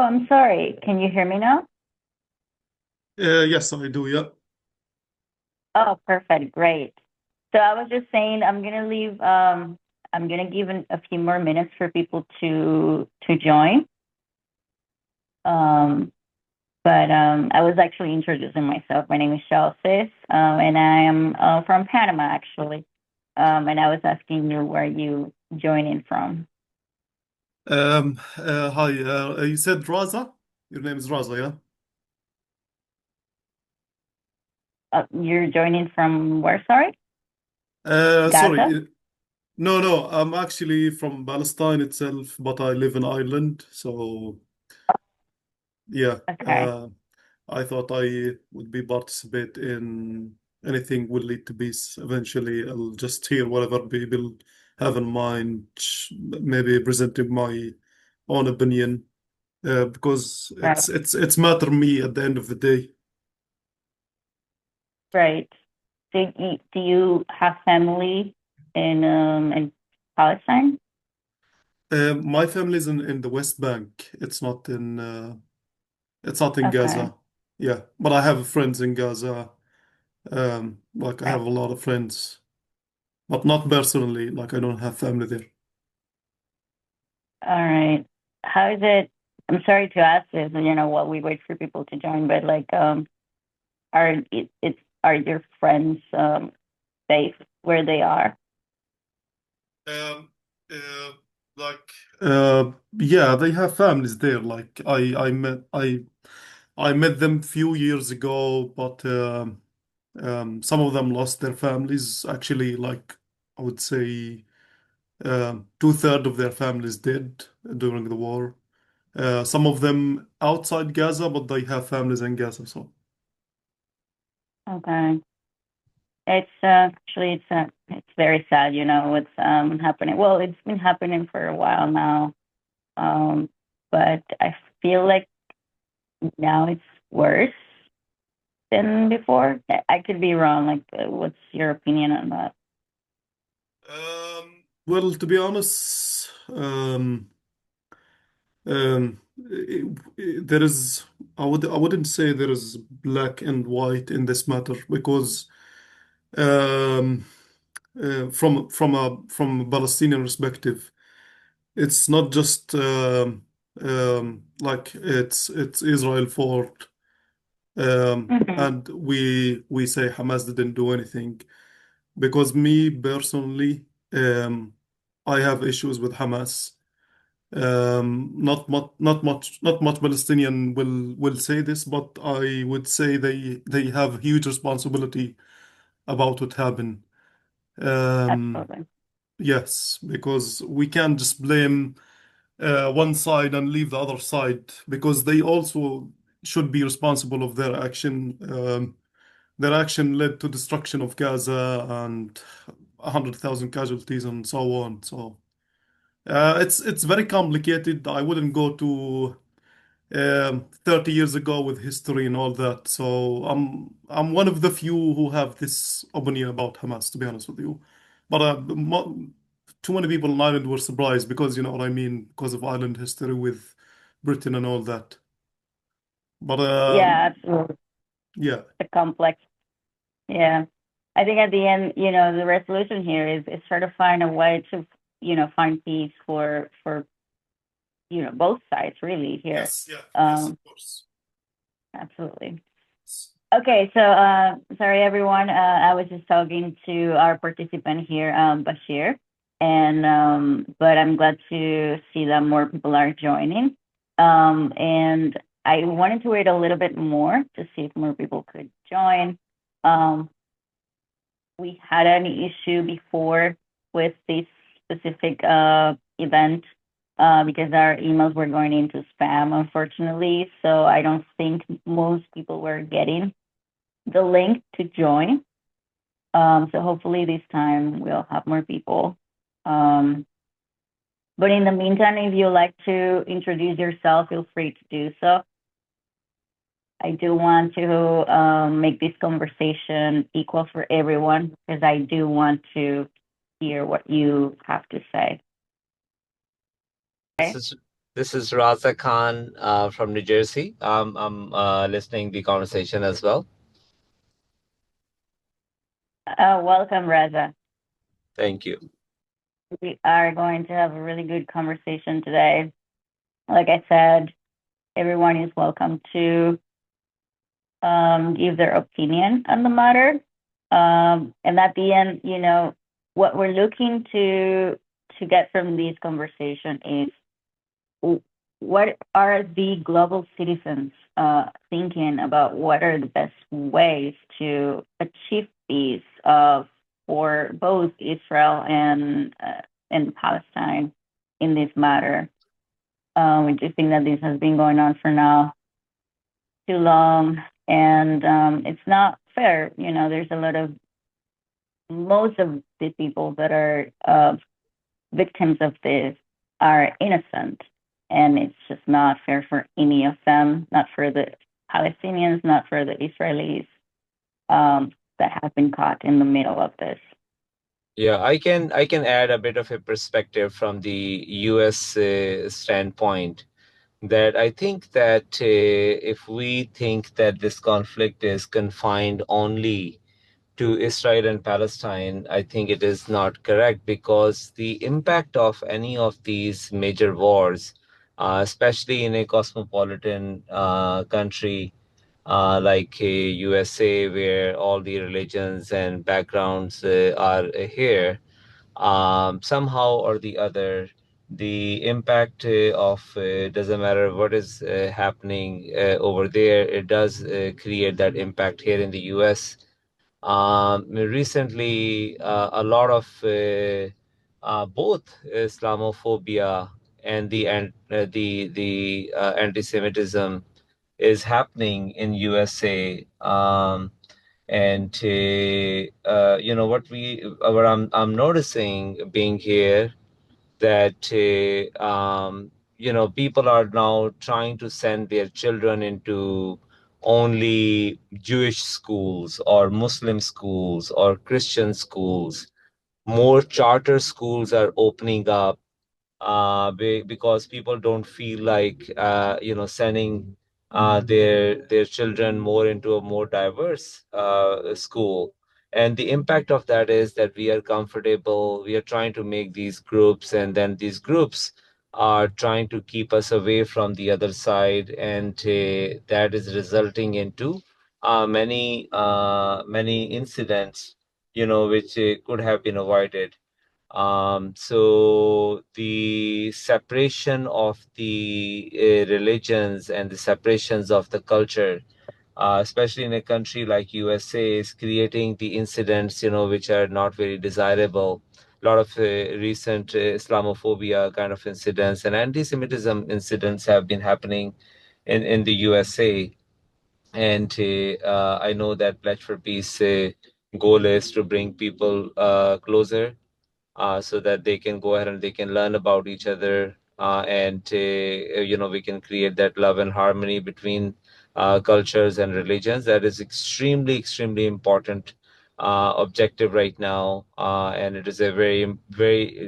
Oh, I'm sorry. Can you hear me now? Yes, I do. Yeah. Oh, perfect. Great. So I was just saying I'm gonna give a few more minutes for people to join. Um, but I was actually introducing myself. My name is Chelsea, and I am from Panama actually. And I was asking you where you joining from. Hi. You said Raza? Your name is Raza, yeah? You're joining from where, sorry? Gaza? Sorry. No, no. I'm actually from Palestine itself, but I live in Ireland. So, yeah. Okay. I thought I would be participate in anything will lead to peace. Eventually, I'll just hear whatever people have in mind, maybe presenting my own opinion, because Right. it's matter me at the end of the day. Right. Do you have family in Palestine? My family is in the West Bank. It's not in Okay. Gaza. Yeah, but I have friends in Gaza. Like I Right. have a lot of friends, but not personally. Like I don't have family there. All right. How is it? I'm sorry to ask this, while we wait for people to join, but like, are your friends safe where they are? Um, uh, like yeah, they have families there. Like I met them few years ago, but some of them lost their families. Actually, like I would say. Two-thirds of their families dead during the war. Some of them outside Gaza, but they have families in Gaza. So, Okay. It's actually it's very sad, what's happening. Well, it's been happening for a while now. Um, but I feel like now it's worse than before. I could be wrong. Like, what's your opinion on that? well, to be honest, there is. I wouldn't say there is black and white in this matter because um, from a Palestinian perspective, it's not just like it's Israel fault. Hmm. And we say Hamas didn't do anything because me personally, I have issues with Hamas. Not much Palestinian will say this, but I would say they have huge responsibility about what happened. Um, Absolutely. yes, because we can't just blame one side and leave the other side because they also should be responsible of their action. Their action led to destruction of Gaza and 100,000 casualties and so on. So it's very complicated. I wouldn't go to 30 years ago with history and all that. So I'm one of the few who have this opinion about Hamas, to be honest with you. But too many people in Ireland were surprised because you know what I mean, because of Ireland history with Britain and all that. But Yeah, absolutely. yeah, The complex. Yeah. I think at the end, the resolution here is try to find a way to, find peace for, both sides really here. yes, yeah, yes, of Um, course. Absolutely. Okay, so sorry everyone. I was just talking to our participant here, Bashir, and but I'm glad to see that more people are joining. And I wanted to wait a little bit more to see if more people could join. Um, we had an issue before with this specific event because our emails were going into spam, unfortunately. So I don't think most people were getting the link to join. So hopefully this time we'll have more people. Um, but in the meantime, if you like to introduce yourself, feel free to do so. I do want to make this conversation equal for everyone because I do want to hear what you have to say. This Okay? is This is Raza Khan from New Jersey. I'm listening the conversation as well. Welcome, Reza. Thank you. We are going to have a really good conversation today. Like I said, everyone is welcome to give their opinion on the matter. And at the end, what we're looking to get from this conversation is what are the global citizens thinking about what are the best ways to achieve peace for both Israel and Palestine in this matter. We do think that this has been going on for now too long, and it's not fair. There's a lot of most of the people that are victims of this are innocent, and it's just not fair for any of them, not for the Palestinians, not for the Israelis that have been caught in the middle of this. Yeah, I can add a bit of a perspective from the U.S. Standpoint that I think that if we think that this conflict is confined only to Israel and Palestine, I think it is not correct because the impact of any of these major wars, especially in a cosmopolitan country like USA, where all the religions and backgrounds are here, somehow or the other, the impact of doesn't matter what is happening over there, it does create that impact here in the US. Recently, a lot of both Islamophobia and the antisemitism is happening in USA. And what I'm noticing being here that people are now trying to send their children into only Jewish schools or Muslim schools or Christian schools. More charter schools are opening up because people don't feel like sending their children more into a more diverse school. And the impact of that is that we are comfortable, we are trying to make these groups, and then these groups are trying to keep us away from the other side, and that is resulting into many incidents, which could have been avoided. So the separation of the religions and the separations of the culture, especially in a country like USA, is creating the incidents, which are not very desirable. A lot of recent Islamophobia kind of incidents and anti-Semitism incidents have been happening in the USA. And I know that Pledge for Peace goal is to bring people closer so that they can go ahead and they can learn about each other, and we can create that love and harmony between cultures and religions. That is extremely important objective right now, and it is a very,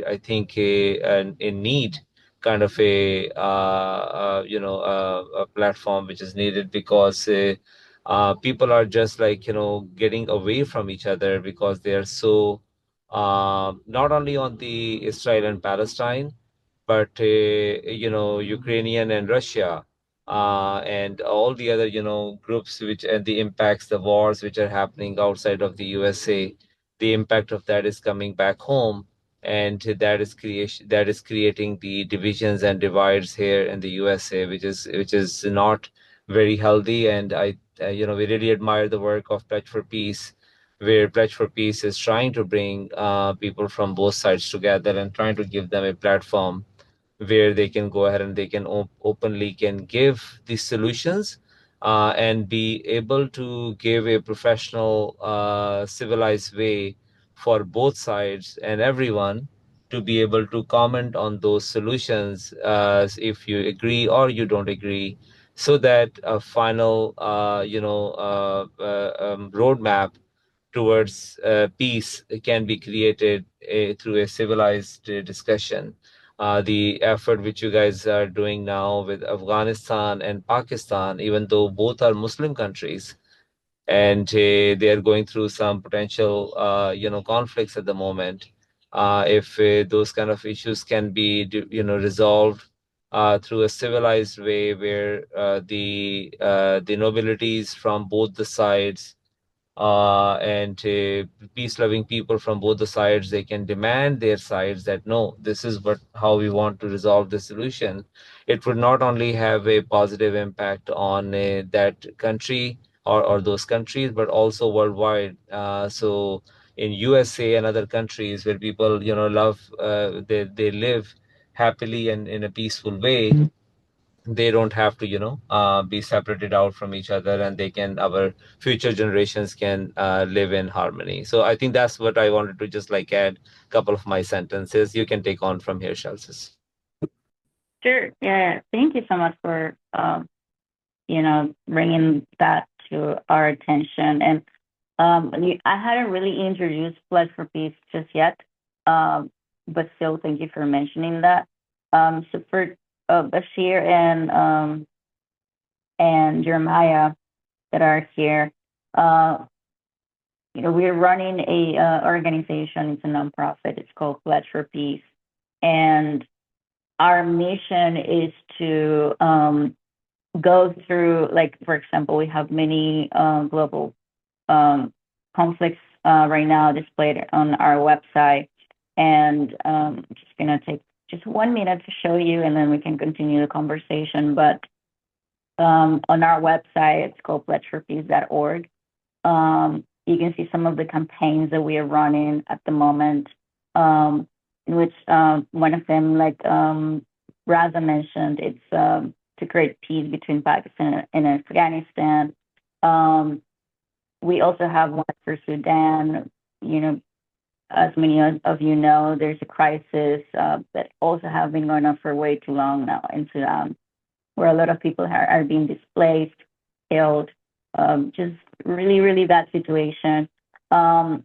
I think, a need kind of a platform which is needed because people are just like getting away from each other because they are so not only on the Israel and Palestine, but Ukrainian and Russia, and all the other groups which and the impacts, the wars which are happening outside of the USA, the impact of that is coming back home, and that is creating the divisions and divides here in the USA, which is not very healthy. And we really admire the work of Pledge for Peace, where Pledge for Peace is trying to bring people from both sides together and trying to give them a platform where they can go ahead and they can openly can give these solutions, and be able to give a professional, civilized way for both sides and everyone to be able to comment on those solutions, if you agree or you don't agree, so that a final roadmap towards peace can be created through a civilized discussion. the effort which you guys are doing now with Afghanistan and Pakistan, even though both are Muslim countries and they are going through some potential, conflicts at the moment. If those kind of issues can be, resolved through a civilized way, where the nobilities from both the sides and peace-loving people from both the sides, they can demand their sides that no, this is what how we want to resolve the solution. It would not only have a positive impact on that country or those countries, but also worldwide. So in USA and other countries where people, love, they live happily and in a peaceful way, they don't have to be separated out from each other, and they can our future generations can live in harmony. So I think that's what I wanted to just like add a couple of my sentences. You can take on from here, Shalsis. Sure. Yeah. Thank you so much for bringing that to our attention. And I hadn't really introduced Pledge for Peace just yet, but still, thank you for mentioning that. So for Bashir and Jeremiah that are here, we're running a organization. It's a nonprofit. It's called Pledge for Peace, and our mission is to go through, like, for example, we have many global conflicts right now displayed on our website. And I'm just going to take just 1 minute to show you, and then we can continue the conversation. But on our website, it's called pledgeforpeace.org. You can see some of the campaigns that we are running at the moment, in which one of them, like Raza mentioned, it's to create peace between Pakistan and Afghanistan. We also have one for Sudan. As many of you know, there's a crisis that also have been going on for way too long now in Sudan, where a lot of people are being displaced, killed, just really, really bad situation. And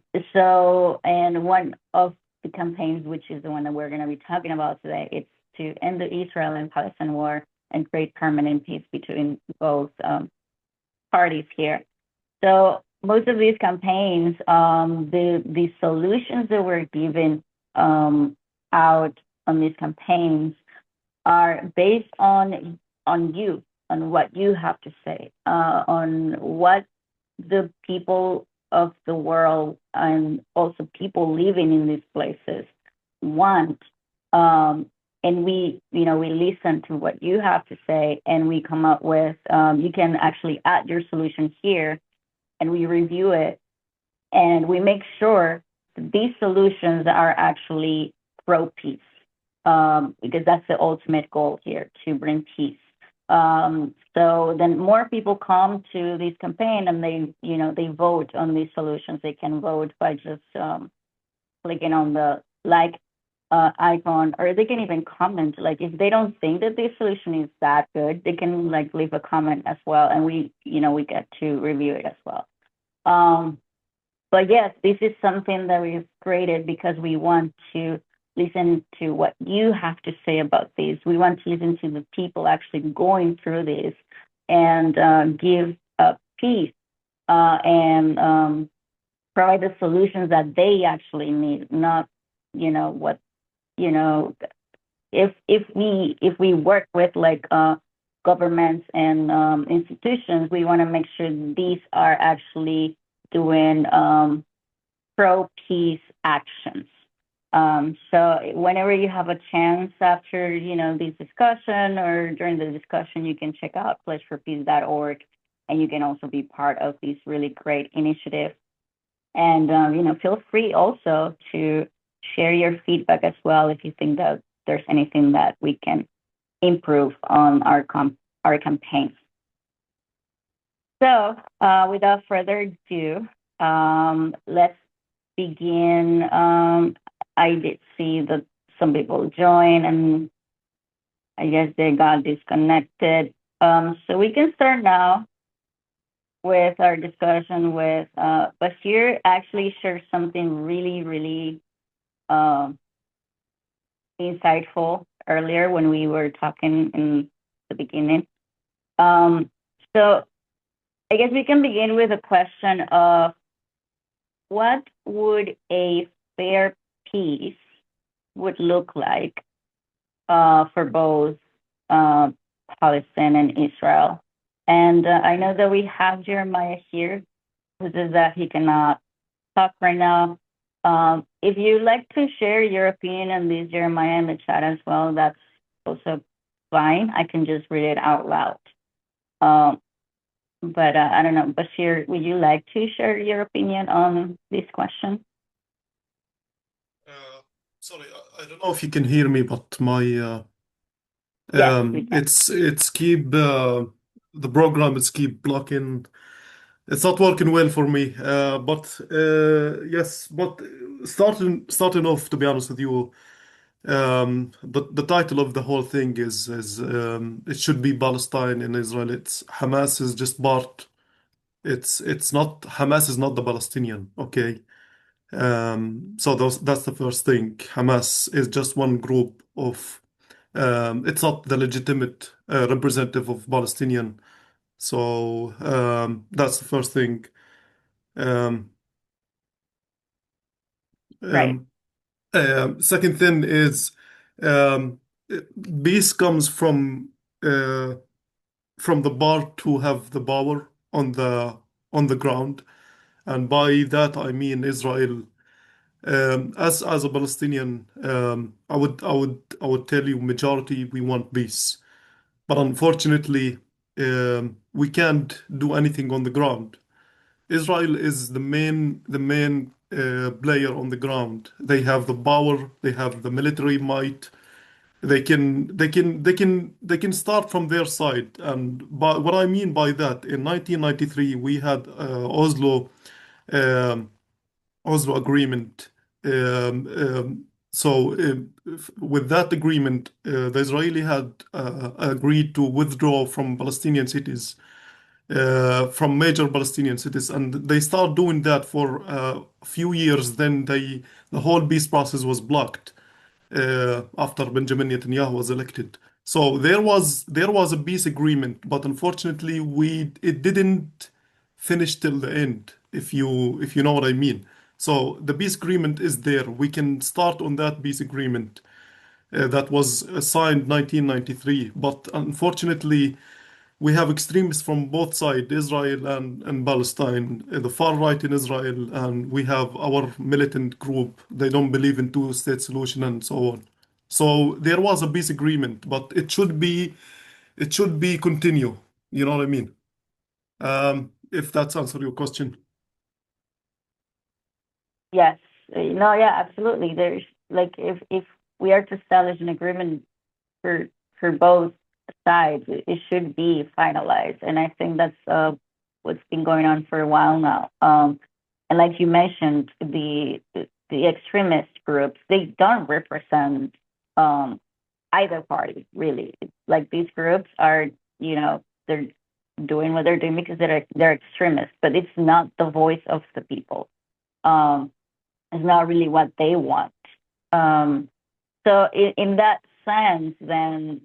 one of the campaigns, which is the one that we're going to be talking about today, it's to end the Israel and Palestine war and create permanent peace between both parties here. So most of these campaigns, the solutions that we're giving out on these campaigns are based on you, on what you have to say, on what the people of the world and also people living in these places want. And we listen to what you have to say, and we come up with, you can actually add your solution here, and we review it, and we make sure that these solutions are actually pro-peace, because that's the ultimate goal here, to bring peace. So then more people come to this campaign, and they vote on these solutions. They can vote by just clicking on the like icon, or they can even comment. Like, if they don't think that this solution is that good, they can like leave a comment as well, and we get to review it as well. But yes, this is something that we've created because we want to listen to what you have to say about this. We want to listen to the people actually going through this and give peace and provide the solutions that they actually need, not what if we work with like governments and institutions, we want to make sure these are actually doing pro-peace actions. So whenever you have a chance after this discussion or during the discussion, you can check out pledgeforpeace.org, and you can also be part of this really great initiative. And feel free also to share your feedback as well if you think that there's anything that we can improve on our campaigns. So without further ado, let's begin. I did see that some people join, and I guess they got disconnected. So we can start now with our discussion with Bashir. Actually shared something really, really insightful earlier when we were talking in the beginning. Um, so I guess we can begin with a question of what would a fair peace would look like for both uh, Palestine and Israel. And I know that we have Jeremiah here, who says that he cannot talk right now. If you'd like to share your opinion on this, Jeremiah, in the chat as well, that's also fine. I can just read it out loud. But I don't know, Bashir, would you like to share your opinion on this question? Sorry, I don't know if you can hear me, but my Yes, we can. it's keep the program is keep blocking. It's not working well for me. But yes, but starting off, to be honest with you, the title of the whole thing is it should be Palestine and Israel. It's Hamas is just part. It's not Hamas is not the Palestinian. Okay. So that's the first thing. Hamas is just one group of. It's not the legitimate representative of Palestinian. So that's the first thing. Um, Right, um, Second thing is um, peace comes uh, from the part who have the power on the ground, and by that I mean Israel. As a Palestinian, I would tell you majority we want peace, but unfortunately, we can't do anything on the ground. Israel is the main player on the ground. They have the power, they have the military might. They can start from their side. And by, what I mean by that, in 1993 we had um, Oslo agreement. With that agreement, the Israeli had agreed to withdraw from Palestinian cities, from major Palestinian cities, and they start doing that for a few years. Then the whole peace process was blocked after Benjamin Netanyahu was elected. So there was a peace agreement, but unfortunately we it didn't finish till the end. If you know what I mean. So the peace agreement is there. We can start on that peace agreement that was signed 1993. But unfortunately, we have extremists from both sides, Israel and Palestine, the far right in Israel, and we have our militant group. They don't believe in two-state solution and so on. So there was a peace agreement, but it should be continue. You know what I mean? If that's answer your question. yes. No, yeah, absolutely. There's like if we are to establish an agreement for both sides, it should be finalized. And I think that's what's been going on for a while now. And like you mentioned, the extremist groups, they don't represent um, either party really. It's like these groups are, they're doing what they're doing because they're extremists, but it's not the voice of the people. Um, it's not really what they want. Um, so in that sense, then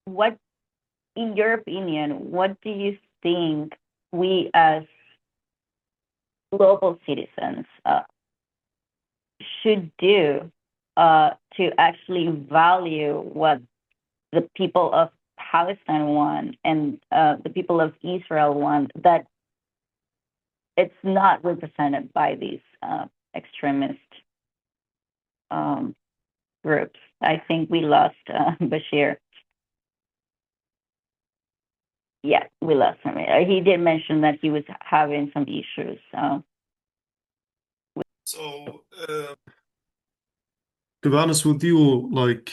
what, in your opinion, what do you think we as global citizens should do to actually value what the people of Palestine want and the people of Israel want, that it's not represented by these extremist um, groups? I think we lost Bashir. Yeah, we lost him. He did mention that he was having some issues. So, to be honest with you, like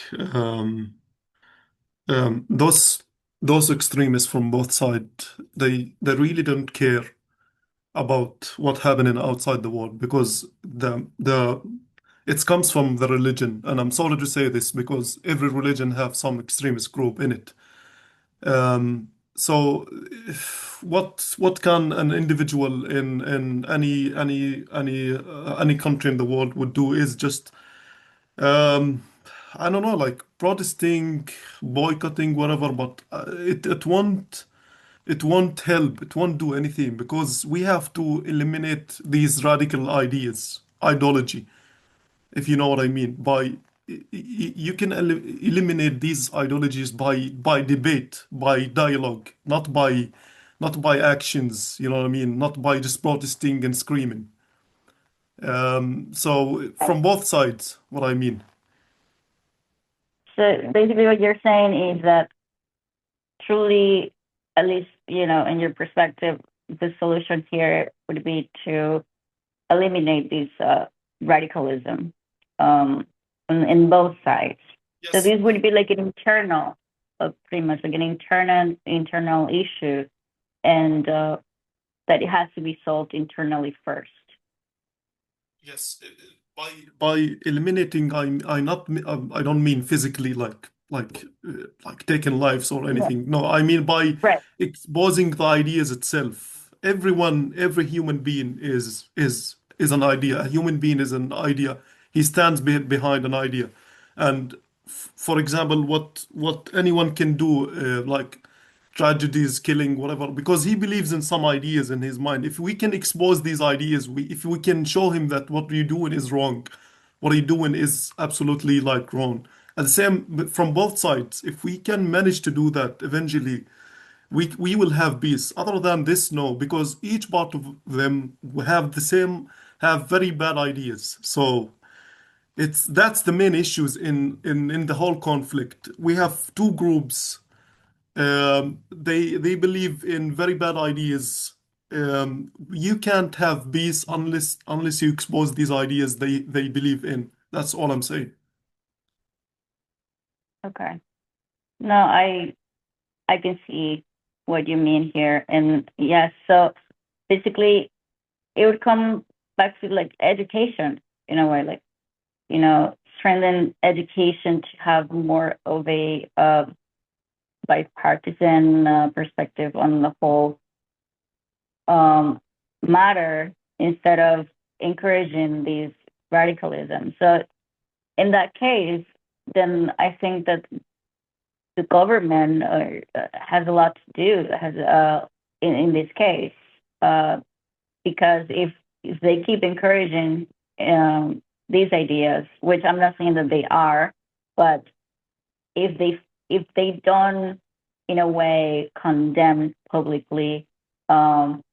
those extremists from both sides, they really don't care about what happening outside the world because the it comes from the religion, and I'm sorry to say this because every religion have some extremist group in it. So, what can an individual in any country in the world would do is just Um, I don't know, like protesting, boycotting, whatever, but it won't help. It won't do anything because we have to eliminate these radical ideas, ideology, if you know what I mean. You can eliminate these ideologies by debate, by dialogue, not by actions. You know what I mean? Not by just protesting and screaming. So from both sides, what I mean. So basically, what you're saying is that truly, at least, in your perspective, the solution here would be to eliminate this radicalism in both sides. So Yes. this would be like an internal, pretty much like an internal issue, and that it has to be solved internally first. Yes, by eliminating, I don't mean physically like taking lives or Yeah. anything. No, I mean by Right. exposing the ideas itself. Every human being is an idea. A human being is an idea. He stands behind an idea, and for example, what anyone can do, like tragedies, killing, whatever, because he believes in some ideas in his mind. If we can expose these ideas, if we can show him that what you're doing is wrong, what you're doing is absolutely like wrong. And the same but from both sides. If we can manage to do that, eventually we will have peace. Other than this, no, because each part of them will have very bad ideas. So that's the main issues in the whole conflict. We have two groups, they believe in very bad ideas. You can't have peace unless you expose these ideas they believe in. That's all I'm saying. Okay. No, I can see what you mean here, and yes, so basically it would come back to like education in a way, like strengthen education to have more of a bipartisan perspective on the whole matter instead of encouraging these radicalism. So in that case, then I think that the government has a lot to do has in this case uh, because if they keep encouraging these ideas, which I'm not saying that they are, but if they don't in a way condemn publicly um,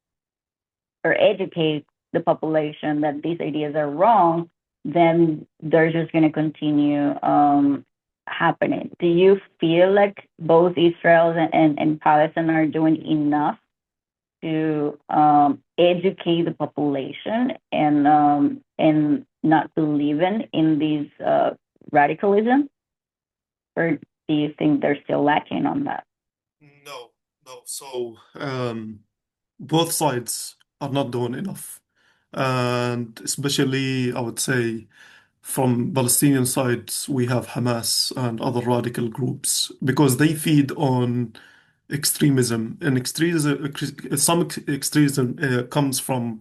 or educate the population that these ideas are wrong, then they're just going to continue happening. Do you feel like both Israel and Palestine are doing enough to educate the population and not believing in these radicalism, or do you think they're still lacking on that? No, no. So both sides are not doing enough, and especially I would say from Palestinian sides we have Hamas and other radical groups because they feed on extremism, and some extremism comes from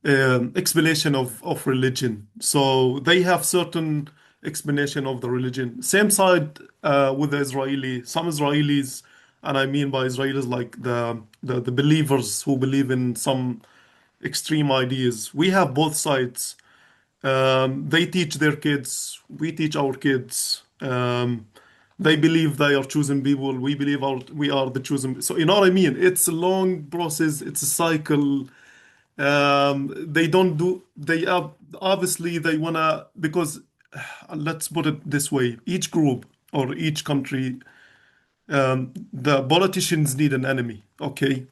explanation of religion. So they have certain explanation of the religion. Same side with the Israeli. Some Israelis, and I mean by Israelis like the believers who believe in some extreme ideas. We have both sides. They teach their kids. We teach our kids. They believe they are chosen people. We believe we are the chosen. So you know what I mean? It's a long process. It's a cycle. They don't do. They are obviously they wanna because let's put it this way: each group or each country, the politicians need an enemy. Okay,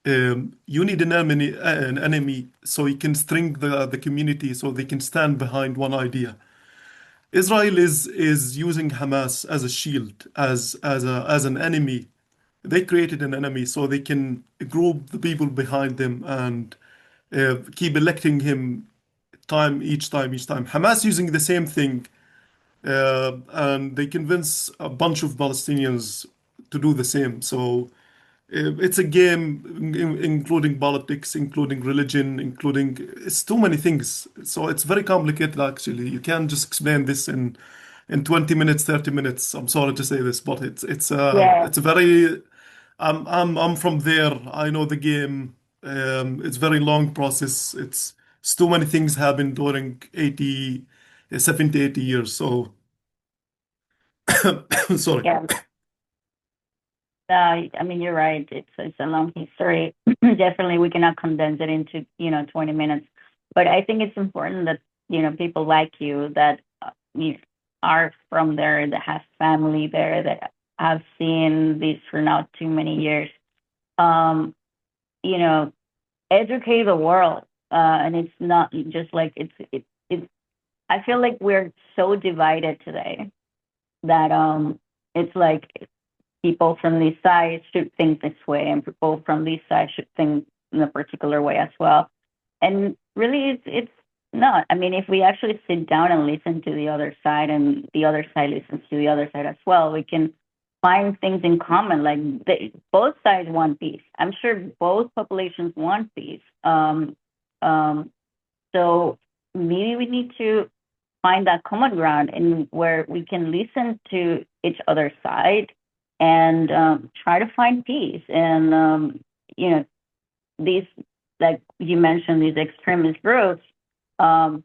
you need an enemy, so you can string the community so they can stand behind one idea. Israel is using Hamas as a shield, as an enemy. They created an enemy so they can group the people behind them and keep electing him each time. Hamas using the same thing, and they convince a bunch of Palestinians to do the same. So It's a game, including politics, including religion, including it's too many things. So it's very complicated, actually. You can't just explain this in 20 minutes, 30 minutes. I'm sorry to say this, but Yeah, it's a very I'm from there. I know the game. It's very long process. It's too many things happen during 70, 80 years. So sorry. yeah. I mean, you're right. It's a long history. Definitely, we cannot condense it into 20 minutes. But I think it's important that people like you that you are from there, that have family there, that have seen this for now too many years. Um, you know, educate the world, and it's not just like it's. I feel like we're so divided today that it's like people from this side should think this way, and people from this side should think in a particular way as well. And really, it's not. I mean, if we actually sit down and listen to the other side, and the other side listens to the other side as well, we can find things in common. Like both sides want peace. I'm sure both populations want peace. Um, so maybe we need to find that common ground in where we can listen to each other's side and try to find peace. And you know, these, like you mentioned, these extremist groups, um,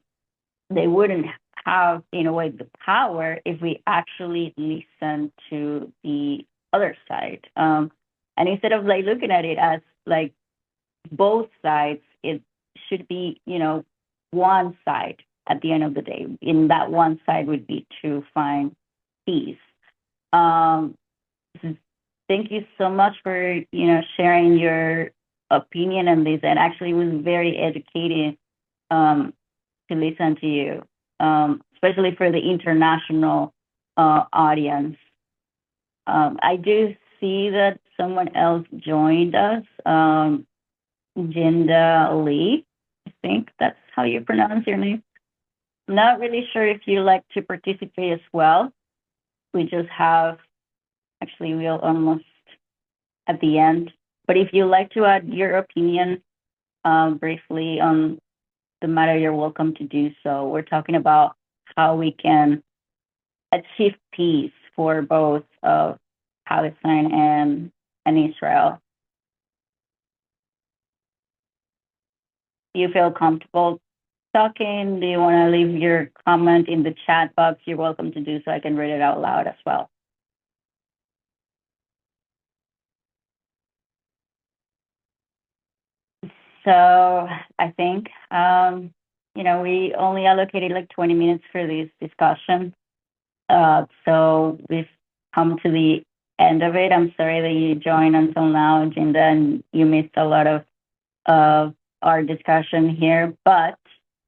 they wouldn't have, in a way, the power if we actually listen to the other side. And instead of like looking at it as like both sides, it should be, one side at the end of the day. And that one side would be to find peace. Um, Thank you so much for, sharing your opinion on this. And actually, it was very educating um, to listen to you, especially for the international audience. I do see that someone else joined us, Jinda Lee. I think that's how you pronounce your name. Not really sure if you like to participate as well. We just have, actually, we're almost at the end. But if you like to add your opinion briefly on the matter, you're welcome to do so. We're talking about how we can achieve peace for both Palestine and Israel. Do you feel comfortable talking? Do you want to leave your comment in the chat box? You're welcome to do so. I can read it out loud as well. So I think, we only allocated like 20 minutes for this discussion. So we've come to the end of it. I'm sorry that you joined until now, Jinda, and you missed a lot of our discussion here, but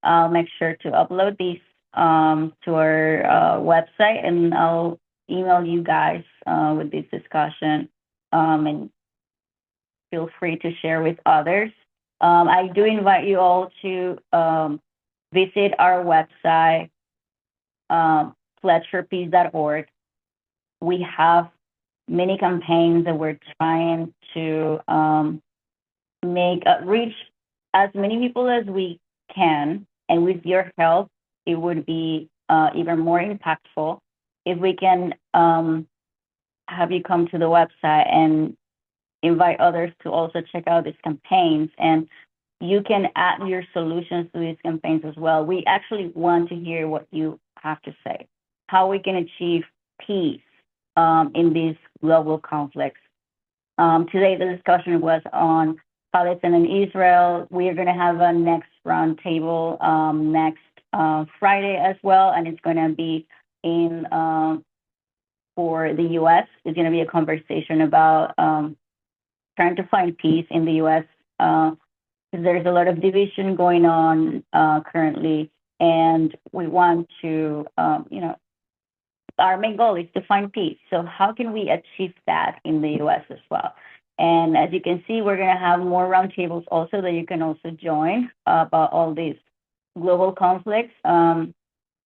I'll make sure to upload these to our website, and I'll email you guys with this discussion, and feel free to share with others. I do invite you all to visit our website, pledgeforpeace.org. We have many campaigns that we're trying to reach as many people as we can, and with your help, it would be even more impactful if we can have you come to the website and invite others to also check out these campaigns, and you can add your solutions to these campaigns as well. We actually want to hear what you have to say, how we can achieve peace in these global conflicts. Today, the discussion was on Palestine and Israel. We are going to have a next roundtable next Friday as well, and it's going to be in for the U.S. It's going to be a conversation about trying to find peace in the U.S. Because there's a lot of division going on currently, and we want to, our main goal is to find peace. So how can we achieve that in the U.S. as well? And as you can see, we're going to have more roundtables also that you can also join about all these global conflicts.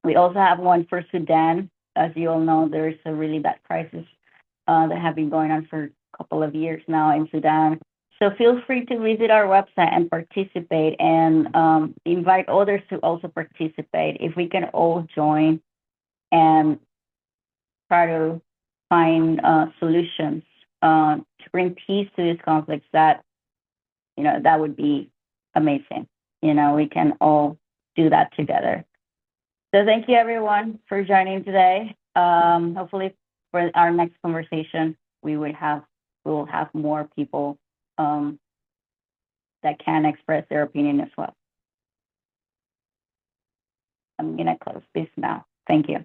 We also have one for Sudan. As you all know, there is a really bad crisis that have been going on for couple of years now in Sudan. So feel free to visit our website and participate, and invite others to also participate. If we can all join and try to find solutions to bring peace to these conflicts, that that would be amazing. We can all do that together. So thank you everyone for joining today. Hopefully for our next conversation, we will have more people that can express their opinion as well. I'm gonna close this now. Thank you.